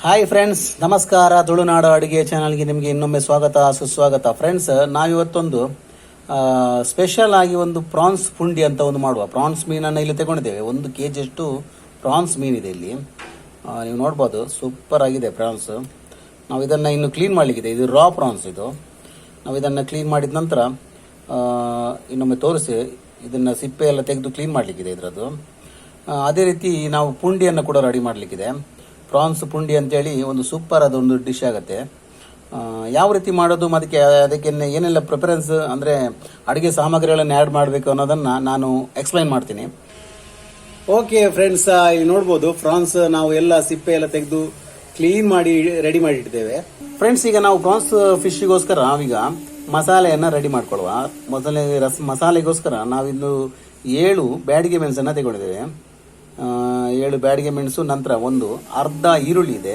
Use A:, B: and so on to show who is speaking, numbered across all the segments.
A: Hi friends, ನಮಸ್ಕಾರ. ತುಳುನಾಡು ಅಡುಗೆ ಚಾನಲ್ಗೆ ನಿಮಗೆ ಇನ್ನೊಮ್ಮೆ ಸ್ವಾಗತ ಸುಸ್ವಾಗತ. ಫ್ರೆಂಡ್ಸ್, ನಾವಿವತ್ತೊಂದು ಸ್ಪೆಷಲ್ ಆಗಿ ಒಂದು ಪ್ರಾನ್ಸ್ ಪುಂಡಿ ಅಂತ ಒಂದು ಮಾಡುವ. ಪ್ರಾನ್ಸ್ ಮೀನನ್ನು ಇಲ್ಲಿ ತಗೊಂಡಿದ್ದೇವೆ. 1 kg ಅಷ್ಟು ಪ್ರಾನ್ಸ್ ಮೀನಿದೆ ಇಲ್ಲಿ. ನೀವು ನೋಡ್ಬೋದು, ಸೂಪರ್ ಆಗಿದೆ ಪ್ರಾನ್ಸ್. ನಾವು ಇದನ್ನು ಇನ್ನು ಕ್ಲೀನ್ ಮಾಡಲಿಕ್ಕಿದೆ. ಇದು ರಾ ಪ್ರಾನ್ಸ್. ಇದು ನಾವು ಇದನ್ನು ಕ್ಲೀನ್ ಮಾಡಿದ ನಂತರ ಇನ್ನೊಮ್ಮೆ ತೋರಿಸಿ ಇದನ್ನು ಸಿಪ್ಪೆ ಎಲ್ಲ ತೆಗೆದು ಕ್ಲೀನ್ ಮಾಡಲಿಕ್ಕಿದೆ ಇದರದ್ದು. ಅದೇ ರೀತಿ ನಾವು ಪುಂಡಿಯನ್ನು ಕೂಡ ರೆಡಿ ಮಾಡಲಿಕ್ಕಿದೆ. ಪ್ರಾನ್ಸ್ ಪುಂಡಿ ಅಂತೇಳಿ ಒಂದು ಸೂಪರ್ ಅದೊಂದು ಡಿಶ್ ಆಗುತ್ತೆ. ಯಾವ ರೀತಿ ಮಾಡೋದು, ಅದಕ್ಕೆ ಏನೆಲ್ಲ ಪ್ರಿಫರೆನ್ಸ್ ಅಂದರೆ ಅಡುಗೆ ಸಾಮಗ್ರಿಗಳನ್ನು ಆ್ಯಡ್ ಮಾಡಬೇಕು ಅನ್ನೋದನ್ನು ನಾನು ಎಕ್ಸ್ಪ್ಲೈನ್ ಮಾಡ್ತೀನಿ. ಓಕೆ ಫ್ರೆಂಡ್ಸ್, ಇಲ್ಲಿ ನೋಡ್ಬೋದು ಪ್ರಾನ್ಸ್ ನಾವು ಎಲ್ಲ ಸಿಪ್ಪೆ ಎಲ್ಲ ತೆಗೆದು ಕ್ಲೀನ್ ಮಾಡಿ ರೆಡಿ ಮಾಡಿ ಇಟ್ಟಿದ್ದೇವೆ. ಫ್ರೆಂಡ್ಸ್, ಈಗ ನಾವು ಪ್ರಾನ್ಸ್ ಫಿಶ್ಗೋಸ್ಕರ ನಾವೀಗ ಮಸಾಲೆಯನ್ನು ರೆಡಿ ಮಾಡ್ಕೊಳ್ಳುವ. ಮಸಾಲೆಗೋಸ್ಕರ ನಾವಿನ್ನು 7 ಬ್ಯಾಡಿಗೆ ಮೆಣಸನ್ನು ತಗೊಂಡಿದ್ದೇವೆ. 7 ಬ್ಯಾಡಿಗೆ ಮೆಣಸು, ನಂತರ ಒಂದು ಅರ್ಧ ಈರುಳ್ಳಿ ಇದೆ.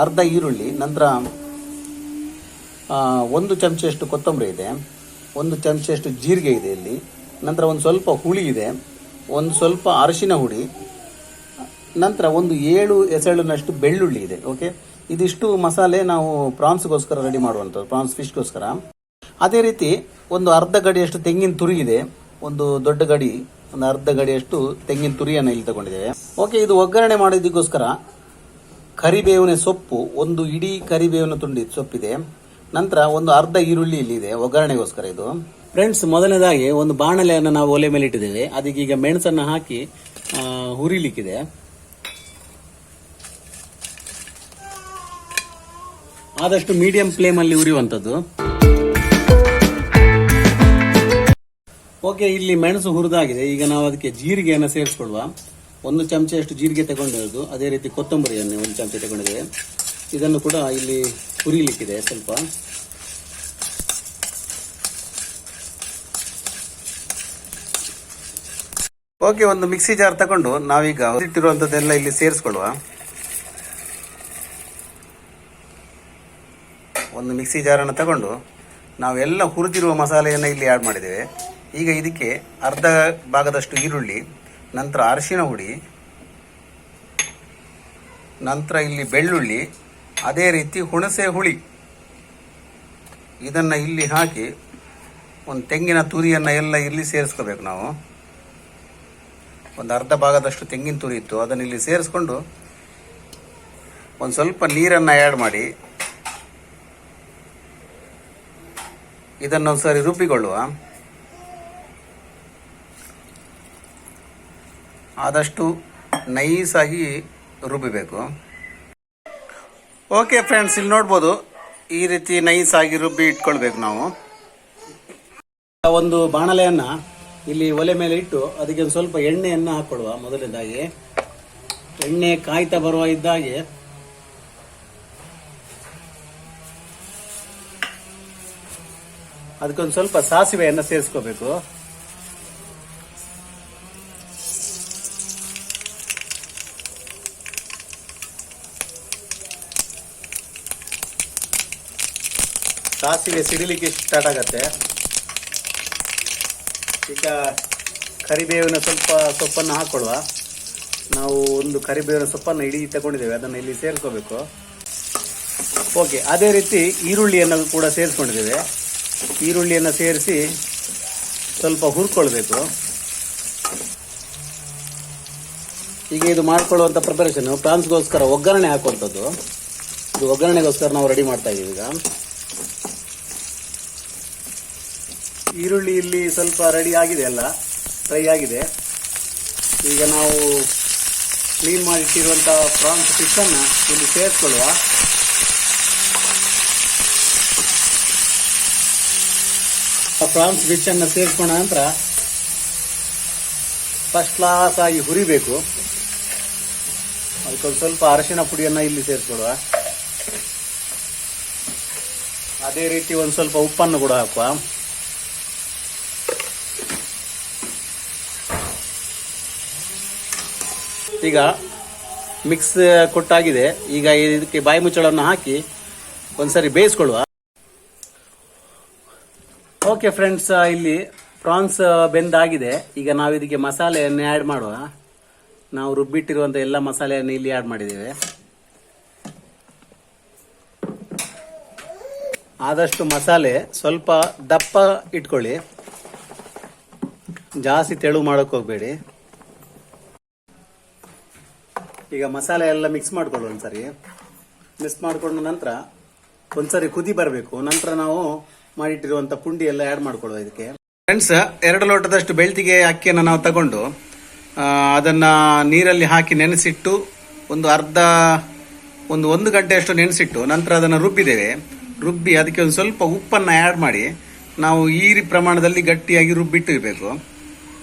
A: ಅರ್ಧ ಈರುಳ್ಳಿ, ನಂತರ 1 ಚಮಚೆಯಷ್ಟು ಕೊತ್ತಂಬರಿ ಇದೆ. 1 ಚಮಚೆಯಷ್ಟು ಜೀರಿಗೆ ಇದೆ ಇಲ್ಲಿ. ನಂತರ ಒಂದು ಸ್ವಲ್ಪ ಹುಳಿ ಇದೆ, ಒಂದು ಸ್ವಲ್ಪ ಅರಿಶಿನ ಹುಡಿ, ನಂತರ ಒಂದು 7 ಎಸಳಿನಷ್ಟು ಬೆಳ್ಳುಳ್ಳಿ ಇದೆ. ಓಕೆ, ಇದಿಷ್ಟು ಮಸಾಲೆ ನಾವು ಪ್ರಾನ್ಸ್ಗೋಸ್ಕರ ರೆಡಿ ಮಾಡುವಂಥದ್ದು, ಪ್ರಾನ್ಸ್ ಫಿಶ್ಗೋಸ್ಕರ. ಅದೇ ರೀತಿ ಒಂದು ಅರ್ಧ ಗಡಿಯಷ್ಟು ತೆಂಗಿನ ತುರಿ ಇದೆ. ಒಂದು ದೊಡ್ಡ ಗಡಿ, ಒಂದು ಅರ್ಧ ಗಡಿಯಷ್ಟು ತೆಂಗಿನ ತುರಿಯನ್ನು ಇಲ್ಲಿ ತಗೊಂಡಿದ್ದೇವೆ. ಓಕೆ, ಇದು ಒಗ್ಗರಣೆ ಮಾಡೋದಕ್ಕೋಸ್ಕರ ಕರಿಬೇವಿನ ಸೊಪ್ಪು, ಒಂದು ಇಡೀ ಕರಿಬೇವಿನ ತುಂಡಿ ಸೊಪ್ಪಿದೆ. ನಂತರ ಒಂದು ಅರ್ಧ ಈರುಳ್ಳಿ ಇಲ್ಲಿ ಇದೆ ಒಗ್ಗರಣೆಗೋಸ್ಕರ ಇದು. ಫ್ರೆಂಡ್ಸ್, ಮೊದಲನೇದಾಗಿ ಒಂದು ಬಾಣಲೆಯನ್ನು ನಾವು ಒಲೆ ಮೇಲೆ ಇಟ್ಟಿದ್ದೇವೆ. ಅದಕ್ಕೆ ಈಗ ಮೆಣಸನ್ನು ಹಾಕಿ ಹುರಿಲಿಕ್ಕಿದೆ. ಆದಷ್ಟು ಮೀಡಿಯಂ ಫ್ಲೇಮಲ್ಲಿ ಉರಿಯುವಂಥದ್ದು. ಓಕೆ, ಇಲ್ಲಿ ಮೆಣಸು ಹುರಿದಾಗಿದೆ. ಈಗ ನಾವು ಅದಕ್ಕೆ ಜೀರಿಗೆಯನ್ನು ಸೇರಿಸ್ಕೊಳ್ವಾ. 1 ಚಮಚೆಯಷ್ಟು ಜೀರಿಗೆ ತಗೊಂಡಿರೋದು. ಅದೇ ರೀತಿ ಕೊತ್ತಂಬರಿಯನ್ನು 1 ಚಮಚೆ ತಗೊಂಡಿದ್ದೇವೆ. ಇದನ್ನು ಕೂಡ ಇಲ್ಲಿ ಹುರಿಲಿಕ್ಕಿದೆ ಸ್ವಲ್ಪ. ಓಕೆ, ಒಂದು ಮಿಕ್ಸಿ ಜಾರ್ ತಗೊಂಡು ನಾವೀಗ ಇಟ್ಟಿರುವಂತದ್ದೆಲ್ಲ ಇಲ್ಲಿ ಸೇರಿಸ್ಕೊಳ್ವ. ಒಂದು ಮಿಕ್ಸಿ ಜಾರನ್ನು ತಗೊಂಡು ನಾವೆಲ್ಲ ಹುರಿದಿರುವ ಮಸಾಲೆಯನ್ನು ಇಲ್ಲಿ ಆ್ಯಡ್ ಮಾಡಿದ್ದೇವೆ. ಈಗ ಇದಕ್ಕೆ ಅರ್ಧ ಭಾಗದಷ್ಟು ಈರುಳ್ಳಿ, ನಂತರ ಅರಿಶಿನ ಹುಡಿ, ನಂತರ ಇಲ್ಲಿ ಬೆಳ್ಳುಳ್ಳಿ, ಅದೇ ರೀತಿ ಹುಣಸೆ ಹುಳಿ ಇದನ್ನು ಇಲ್ಲಿ ಹಾಕಿ ಒಂದು ತೆಂಗಿನ ತುರಿಯನ್ನು ಎಲ್ಲ ಇಲ್ಲಿ ಸೇರಿಸ್ಕೋಬೇಕು ನಾವು. ಒಂದು ಅರ್ಧ ಭಾಗದಷ್ಟು ತೆಂಗಿನ ತುರಿ ಇತ್ತು, ಅದನ್ನು ಇಲ್ಲಿ ಸೇರಿಸ್ಕೊಂಡು ಒಂದು ಸ್ವಲ್ಪ ನೀರನ್ನು ಆ್ಯಡ್ ಮಾಡಿ ಇದನ್ನು ಒಂದ್ಸರಿ ರುಬ್ಬಿಕೊಳ್ಳುವ. ಆದಷ್ಟು ನೈಸಾಗಿ ರುಬ್ಬಬೇಕು. ಓಕೆ ಫ್ರೆಂಡ್ಸ್, ಇಲ್ಲಿ ನೋಡ್ಬೋದು, ಈ ರೀತಿ ನೈಸಾಗಿ ರುಬ್ಬಿ ಇಟ್ಕೊಳ್ಬೇಕು ನಾವು. ಒಂದು ಬಾಣಲೆಯನ್ನು ಇಲ್ಲಿ ಒಲೆ ಮೇಲೆ ಇಟ್ಟು ಅದಕ್ಕೆ ಒಂದು ಸ್ವಲ್ಪ ಎಣ್ಣೆಯನ್ನು ಹಾಕ್ಕೊಡುವ. ಮೊದಲನೇದಾಗಿ ಎಣ್ಣೆ ಕಾಯ್ತಾ ಬರುವ ಇದ್ದಾಗೆ ಅದಕ್ಕೊಂದು ಸ್ವಲ್ಪ ಸಾಸಿವೆಯನ್ನು ಸೇರಿಸ್ಕೋಬೇಕು. ಸಾಸಿವೆ ಸಿಡಿಲಿಕ್ಕೆ ಸ್ಟಾರ್ಟ್ ಆಗತ್ತೆ. ಈಗ ಕರಿಬೇವಿನ ಸ್ವಲ್ಪ ಸೊಪ್ಪನ್ನು ಹಾಕೊಳ್ಳುವ. ನಾವು ಒಂದು ಕರಿಬೇವಿನ ಸೊಪ್ಪನ್ನು ಇಡೀ ತಗೊಂಡಿದ್ದೇವೆ, ಅದನ್ನು ಇಲ್ಲಿ ಸೇರಿಸ್ಕೋಬೇಕು. ಓಕೆ, ಅದೇ ರೀತಿ ಈರುಳ್ಳಿಯನ್ನು ಕೂಡ ಸೇರಿಸ್ಕೊಂಡಿದ್ದೇವೆ. ಈರುಳ್ಳಿಯನ್ನು ಸೇರಿಸಿ ಸ್ವಲ್ಪ ಹುರ್ಕೊಳ್ಬೇಕು. ಈಗ ಇದು ಮಾಡ್ಕೊಳ್ಳುವಂಥ ಪ್ರಿಪರೇಷನ್ ಪ್ರಾನ್ಸ್ಗೋಸ್ಕರ ಒಗ್ಗರಣೆ ಹಾಕುವಂಥದ್ದು. ಇದು ಒಗ್ಗರಣೆಗೋಸ್ಕರ ನಾವು ರೆಡಿ ಮಾಡ್ತಾ ಇದ್ದೀವಿ. ಈಗ ಈರುಳ್ಳಿ ಇಲ್ಲಿ ಸ್ವಲ್ಪ ರೆಡಿ ಆಗಿದೆ, ಎಲ್ಲ ಫ್ರೈ ಆಗಿದೆ. ಈಗ ನಾವು ಕ್ಲೀನ್ ಮಾಡಿಟ್ಟಿರುವಂಥ ಪ್ರಾನ್ಸ್ ಫಿಶನ್ನು ಇಲ್ಲಿ ಸೇರಿಸ್ಕೊಳ್ಳುವ. ಪ್ರಾನ್ಸ್ ಫಿಶನ್ನು ಸೇರಿಸ್ಕೊಂಡ ನಂತರ ಫಸ್ಟ್ ಕ್ಲಾಸ್ ಆಗಿ ಹುರಿಬೇಕು. ಅದಕ್ಕೊಂದು ಸ್ವಲ್ಪ ಅರಿಶಿನ ಪುಡಿಯನ್ನು ಇಲ್ಲಿ ಸೇರಿಸ್ಕೊಳ್ಳುವ. ಅದೇ ರೀತಿ ಒಂದು ಸ್ವಲ್ಪ ಉಪ್ಪನ್ನು ಕೂಡ ಹಾಕುವ. ಈಗ ಮಿಕ್ಸ್ ಕೊಟ್ಟಾಗಿದೆ. ಈಗ ಇದಕ್ಕೆ ಬಾಯಿ ಮುಚ್ಚಳವನ್ನು ಹಾಕಿ ಒಂದ್ಸರಿ ಬೇಯಿಸ್ಕೊಳ್ಳುವ. ಓಕೆ ಫ್ರೆಂಡ್ಸ್, ಇಲ್ಲಿ ಪ್ರಾನ್ಸ್ ಬೆಂದಾಗಿದೆ. ಈಗ ನಾವು ಇದಕ್ಕೆ ಮಸಾಲೆಯನ್ನು ಆ್ಯಡ್ ಮಾಡುವ. ನಾವು ರುಬ್ಬಿಟ್ಟಿರುವಂಥ ಎಲ್ಲ ಮಸಾಲೆಯನ್ನು ಇಲ್ಲಿ ಆ್ಯಡ್ ಮಾಡಿದ್ದೇವೆ. ಆದಷ್ಟು ಮಸಾಲೆ ಸ್ವಲ್ಪ ದಪ್ಪ ಇಟ್ಕೊಳ್ಳಿ, ಜಾಸ್ತಿ ತೆಳು ಮಾಡೋಕೆ ಹೋಗ್ಬೇಡಿ. ಈಗ ಮಸಾಲೆ ಎಲ್ಲ ಮಿಕ್ಸ್ ಮಾಡ್ಕೊಳ್ಳಿ ಒಂದ್ಸರಿ. ಮಿಕ್ಸ್ ಮಾಡಿಕೊಂಡ ನಂತರ ಒಂದ್ಸರಿ ಕುದಿ ಬರಬೇಕು. ನಂತರ ನಾವು ಮಾಡಿಟ್ಟಿರುವಂತ ಪುಂಡಿ ಎಲ್ಲ ಆ್ಯಡ್ ಮಾಡ್ಕೊಳ್ಳುವ ಇದಕ್ಕೆ. ಫ್ರೆಂಡ್ಸ್, 2 ಲೋಟದಷ್ಟು ಬೆಳ್ತಿಗೆ ಅಕ್ಕಿಯನ್ನು ನಾವು ತಗೊಂಡು ಅದನ್ನ ನೀರಲ್ಲಿ ಹಾಕಿ ನೆನೆಸಿಟ್ಟು ಒಂದು ಗಂಟೆಯಷ್ಟು ನೆನೆಸಿಟ್ಟು ನಂತರ ಅದನ್ನು ರುಬ್ಬಿ ಅದಕ್ಕೆ ಒಂದು ಸ್ವಲ್ಪ ಉಪ್ಪನ್ನು ಆ್ಯಡ್ ಮಾಡಿ ನಾವು ಈ ಪ್ರಮಾಣದಲ್ಲಿ ಗಟ್ಟಿಯಾಗಿ ರುಬ್ಬಿಟ್ಟಿರಬೇಕು.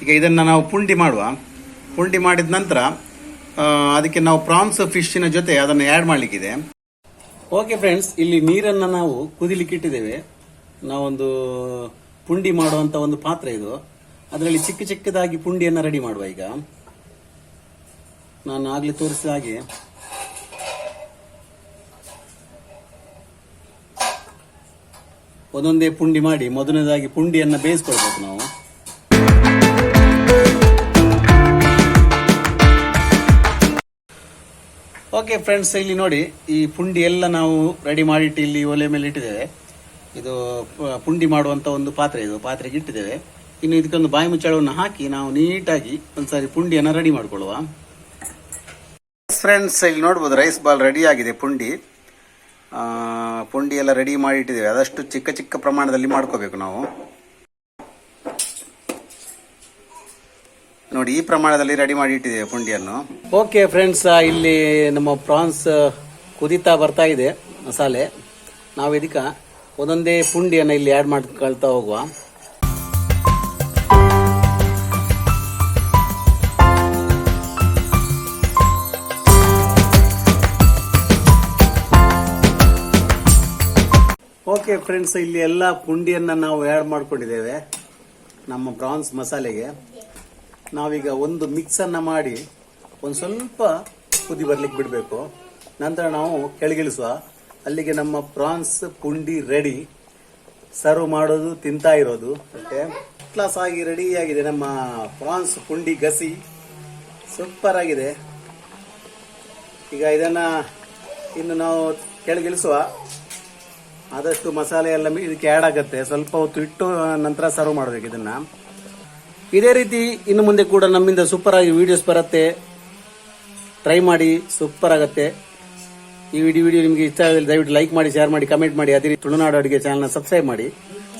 A: ಈಗ ಇದನ್ನು ನಾವು ಪುಂಡಿ ಮಾಡಿದ ನಂತರ ಅದಕ್ಕೆ ನಾವು ಪ್ರಾನ್ಸ್ ಫಿಶ್ನ ಜೊತೆ ಅದನ್ನು ಆ್ಯಡ್ ಮಾಡಲಿಕ್ಕಿದೆ. ಓಕೆ ಫ್ರೆಂಡ್ಸ್, ಇಲ್ಲಿ ನೀರನ್ನು ನಾವು ಕುದಿಲಿಕ್ಕೆ ಇಟ್ಟಿದ್ದೇವೆ. ನಾವೊಂದು ಪುಂಡಿ ಮಾಡುವಂತ ಒಂದು ಪಾತ್ರೆ ಇದು. ಅದರಲ್ಲಿ ಚಿಕ್ಕದಾಗಿ ಪುಂಡಿಯನ್ನು ರೆಡಿ ಮಾಡುವ. ಈಗ ನಾನು ಆಗ್ಲೇ ತೋರಿಸಿದ ಹಾಗೆ ಒಂದೊಂದೇ ಪುಂಡಿ ಮಾಡಿ ಮೊದಲನೇದಾಗಿ ಪುಂಡಿಯನ್ನು ಬೇಯಿಸ್ಕೊಳ್ಬೇಕು ನಾವು. ಓಕೆ ಫ್ರೆಂಡ್ಸ್, ಇಲ್ಲಿ ನೋಡಿ, ಈ ಪುಂಡಿ ಎಲ್ಲ ನಾವು ರೆಡಿ ಮಾಡಿಟ್ಟು ಇಲ್ಲಿ ಒಲೆ ಮೇಲೆ ಇಟ್ಟಿದ್ದೇವೆ. ಇದು ಪುಂಡಿ ಮಾಡುವಂತ ಒಂದು ಪಾತ್ರೆ, ಇದು ಪಾತ್ರೆಗೆ ಇಟ್ಟಿದ್ದೇವೆ. ಇನ್ನು ಇದಕ್ಕೊಂದು ಬಾಯಿ ಮುಚ್ಚಳವನ್ನು ಹಾಕಿ ನಾವು ನೀಟಾಗಿ ಒಂದ್ಸಾರಿ ಪುಂಡಿಯನ್ನು ರೆಡಿ ಮಾಡ್ಕೊಳ್ಳುವ. ಫ್ರೆಂಡ್ಸ್, ಇಲ್ಲಿ ನೋಡ್ಬೋದು ರೈಸ್ ಬಾಲ್ ರೆಡಿ ಆಗಿದೆ. ಪುಂಡಿ ಎಲ್ಲ ರೆಡಿ ಮಾಡಿ ಇಟ್ಟಿದ್ದೇವೆ. ಆದಷ್ಟು ಚಿಕ್ಕ ಪ್ರಮಾಣದಲ್ಲಿ ಮಾಡ್ಕೋಬೇಕು ನಾವು. ನೋಡಿ, ಈ ಪ್ರಮಾಣದಲ್ಲಿ ರೆಡಿ ಮಾಡಿ ಇಟ್ಟಿದ್ದೇವೆ ಪುಂಡಿಯನ್ನು. ಓಕೆ ಫ್ರೆಂಡ್ಸ್, ಇಲ್ಲಿ ನಮ್ಮ ಪ್ರಾನ್ಸ್ ಕುದೀತಾ ಬರ್ತಾ ಇದೆ ಮಸಾಲೆ. ನಾವು ಇದಕ್ಕೆ ಒಂದೊಂದೇ ಪುಂಡಿಯನ್ನು ಇಲ್ಲಿ ಆ್ಯಡ್ ಮಾಡ್ಕೊಳ್ತಾ ಹೋಗುವ. ಓಕೆ ಫ್ರೆಂಡ್ಸ್, ಇಲ್ಲಿ ಎಲ್ಲ ಪುಂಡಿಯನ್ನು ನಾವು ಆ್ಯಡ್ ಮಾಡ್ಕೊಂಡಿದ್ದೇವೆ ನಮ್ಮ ಪ್ರಾನ್ಸ್ ಮಸಾಲೆಗೆ. ನಾವೀಗ ಒಂದು ಮಿಕ್ಸನ್ನು ಮಾಡಿ ಒಂದು ಸ್ವಲ್ಪ ಕುದಿ ಬರ್ಲಿಕ್ಕೆ ಬಿಡಬೇಕು. ನಂತರ ನಾವು ಕೆಳಗಿಳಿಸುವ. ಅಲ್ಲಿಗೆ ನಮ್ಮ ಪ್ರಾನ್ಸ್ ಪುಂಡಿ ರೆಡಿ. ಸರ್ವ್ ಮಾಡೋದು, ತಿಂತಾ ಇರೋದು. ಓಕೆ, ಕ್ಲಾಸ್ ಆಗಿ ರೆಡಿ ಆಗಿದೆ ನಮ್ಮ ಪ್ರಾನ್ಸ್ ಪುಂಡಿ ಗಸಿ. ಸೂಪರ್ ಆಗಿದೆ. ಈಗ ಇನ್ನು ನಾವು ಕೆಳಗಿಳಿಸುವ. ಆದಷ್ಟು ಮಸಾಲೆ ಎಲ್ಲ ಇದಕ್ಕೆ ಆ್ಯಡ್ ಆಗುತ್ತೆ. ಸ್ವಲ್ಪ ಹೊತ್ತು ಇಟ್ಟು ನಂತರ ಸರ್ವ್ ಮಾಡಬೇಕು ಇದನ್ನ. ಇದೇ ರೀತಿ ಇನ್ನು ಮುಂದೆ ಕೂಡ ನಮ್ಮಿಂದ ಸೂಪರ್ ಆಗಿ ವಿಡಿಯೋಸ್ ಬರುತ್ತೆ. ಟ್ರೈ ಮಾಡಿ, ಸೂಪರ್ ಆಗುತ್ತೆ. ಈ ವಿಡಿಯೋ ನಿಮಗೆ ಇಷ್ಟ ಆಗಿದ್ರೆ ದಯವಿಟ್ಟು ಲೈಕ್ ಮಾಡಿ, ಶೇರ್ ಮಾಡಿ, ಕಮೆಂಟ್ ಮಾಡಿ. ಅದೇ ರೀತಿ ತುಳುನಾಡು ಅಡುಗೆ ಚಾನಲ್ನ ಸಬ್ಸ್ಕ್ರೈಬ್ ಮಾಡಿ.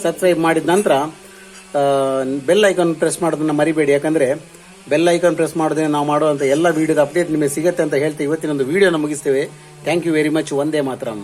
A: ಸಬ್ಸ್ಕ್ರೈಬ್ ಮಾಡಿದ ನಂತರ ಬೆಲ್ ಐಕಾನ್ ಪ್ರೆಸ್ ಮಾಡೋದನ್ನ ಮರಿಬೇಡಿ. ಯಾಕಂದ್ರೆ ಬೆಲ್ ಐಕಾನ್ ಪ್ರೆಸ್ ಮಾಡೋದೇ ನಾವು ಮಾಡುವಂತ ಎಲ್ಲ ವಿಡಿಯೋದ ಅಪ್ಡೇಟ್ ನಿಮಗೆ ಸಿಗುತ್ತೆ ಅಂತ ಹೇಳ್ತೀವಿ. ಇವತ್ತಿನೊಂದು ವಿಡಿಯೋನ ಮುಗಿಸ್ತೇವೆ. Thank you very much. ಒಂದೇ ಮಾತರಂ.